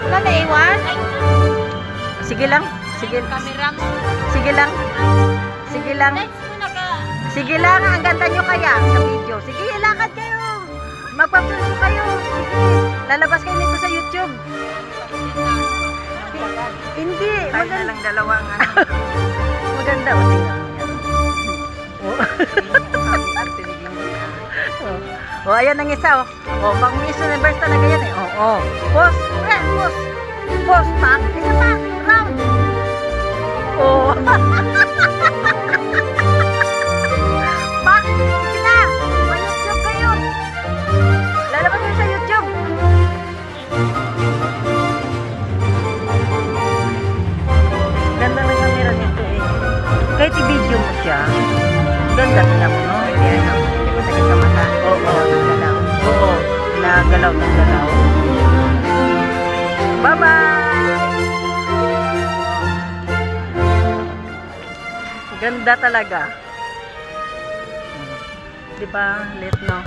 Wala na iwan? Sige lang. Sige. Sige lang. Sige lang. Sige lang. Ang ganda nyo kaya sa video. Sige, lakad kayo. Magpa-film kayo. Sige. Lalabas kayo nito sa YouTube. Hindi. Maganda lang dalawang ano. Maganda. O, tingnan mo yan. O, ayan ang isa. O, pang Miss Universe talaga yan eh. O. Post. Post. Post. Back. Isa pa. Round. O. Back. Sige na. Ma-YouTube kayo. Lalabas kayo sa YouTube. Ganda na camera nito eh. Kahit i-video mo siya, ganda na mo, no? Hindi ko sakit sa mata. Oo. Oo. Nagalaw ng galaw. Bye-bye! Ganda talaga. Diba? Lit, no?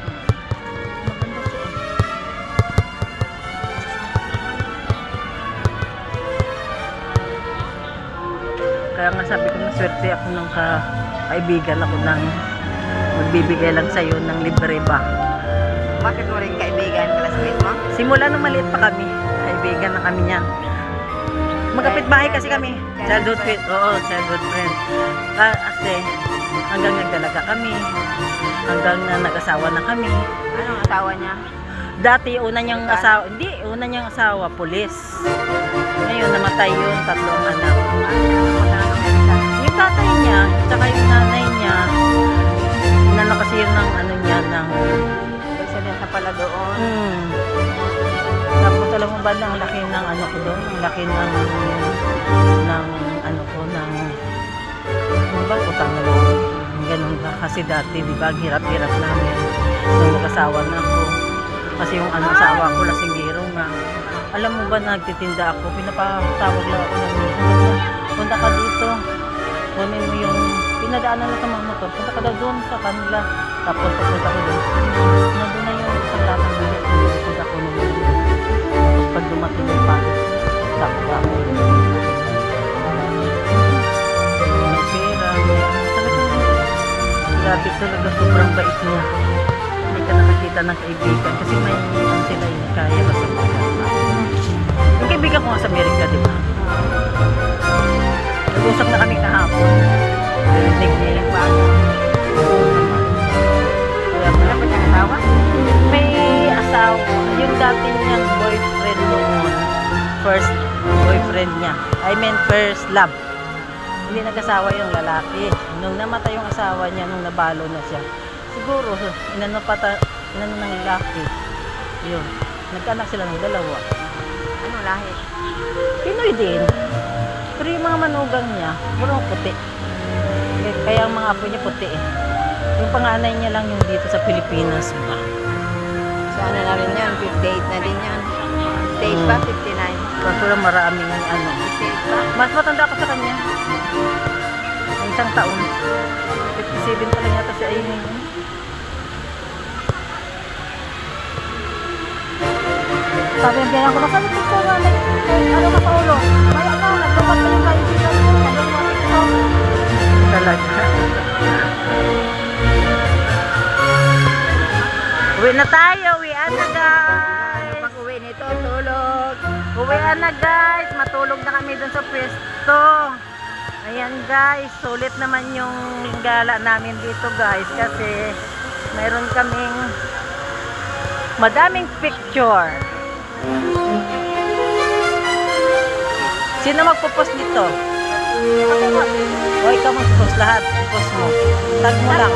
Kaya nga sabi ko, maswerte ako ng kaibigan ako ng magbibigay lang sa'yo ng libre ba. Bakit mo rin kaibigan, classmate mo? Simula nung maliit pa kami, kaibigan na kami niyan. Magkapit-bahay kasi kami. Childhood friend. Oo, childhood friend. Kasi hanggang nagdalaga kami, hanggang na nag-asawa na kami. Anong asawa niya? Dati, una niyang asawa, hindi, una niyang asawa, pulis. Ngayon, namatay yun, 3 anak. Yung tatay niya, tsaka yung nanay niya, inano kasi yun ng ano niya, ng president na pala doon. Tapos alam mo ba, ang laki ng ano ko doon, ang laki ng ano ko, ng ano ba, utang na doon. Ganun ba, kasi dati, di ba, hirap-hirap namin. Nung nag-asawa na ako. Kasi yung ano, asawa ko, lasinggero nga. Alam mo ba, nagtitinda ako, pinapatawag lang ako ng punta ka dito, kunin mo yung pinadaanan na sa mga motor, punta ka daw doon sa kanila. Tapos pupunta ko doon, nandun na yung isang latang bilis, punta ko nung tapos pag dumating yung palis, sakta ako. May pera, grabe talaga, sobrang bait niya. Hindi ka nakakita ng kaibigan kasi may sila yung kaya ba sa mga. Yung kaibigan ko nga sa Amerika, di ba? Nag-usap na kami kahapon. Narinig niya yung bago. Wala pa siyang asawa? May asawa. Yung dati niyang boyfriend noon. First boyfriend niya. I mean, first love. Hindi nag-asawa yung lalaki. Nung namatay yung asawa niya, nung nabalo na siya. Siguro, inano ng lalaki. Yun. Nagkaanak sila ng 2. Ano lahi? Pinoy din. Pero yung mga manugang niya, puro puti. Kaya ang mga apo niya puti eh. Yung panganay niya lang yung dito sa Pilipinas ba. Sana na rin yan, 58 na din yan. 58 pa, 59. Kaso lang maraming ano. 58 pa. Mas matanda ako sa kanya. Isang taon. 57 pa lang yata si Aimee. Sabi ang biyanan ko, nasaan yung picture na ano ka sa ulo? May ano, naglumat na yung kaibigan ko. Naglumat yung picture. Talaga. Uwi na tayo. Uwian na guys. Pag-uwi nito, tulog. Uwian na guys. Matulog na kami dun sa pwesto. Ayan guys. Sulit naman yung gala namin dito guys. Kasi mayroon kaming madaming picture. Sino magpo-post dito? O ikaw magpo-post lahat. Post mo. Tag mo lang.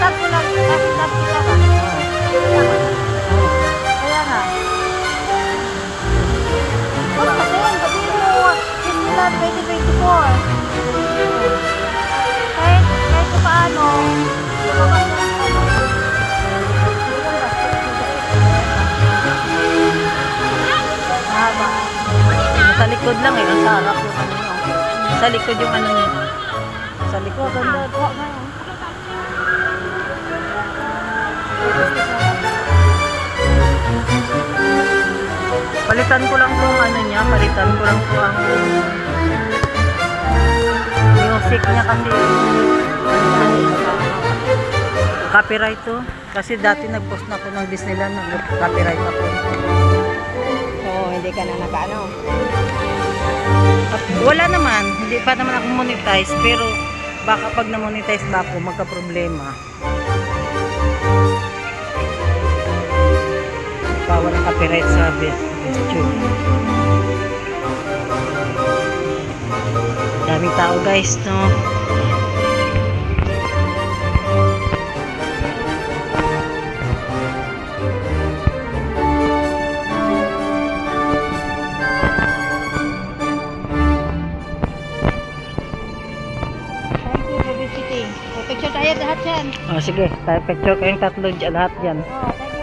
Tag mo lang. Tag kita ka. Kaya nga. Post kasi yun. Sabi mo, Disneyland 2024. Kahit kung paano, lumabas na lang tayo. Sa likod lang eh, ang sarap yung ano nyo. Sa likod yung ano nyo. Sa likod. Ito, ganda. Kuha na. Palitan ko lang po ano niya, palitan ko lang po ang music niya kasi copyright to. Kasi dati nag-post na ako ng Disneyland, nag-copyright ako. So, hindi ka na nakaano. At wala naman, hindi pa naman ako monetize, pero baka pag na-monetize ba ako, magka-problema. Bawal ang copyright sa YouTube. Daming tao guys, no? Thank you for visiting. So, picture tayo lahat yan. Oh, sige, tayo picture kayong tatlo dyan, lahat dyan. Oh, thank you.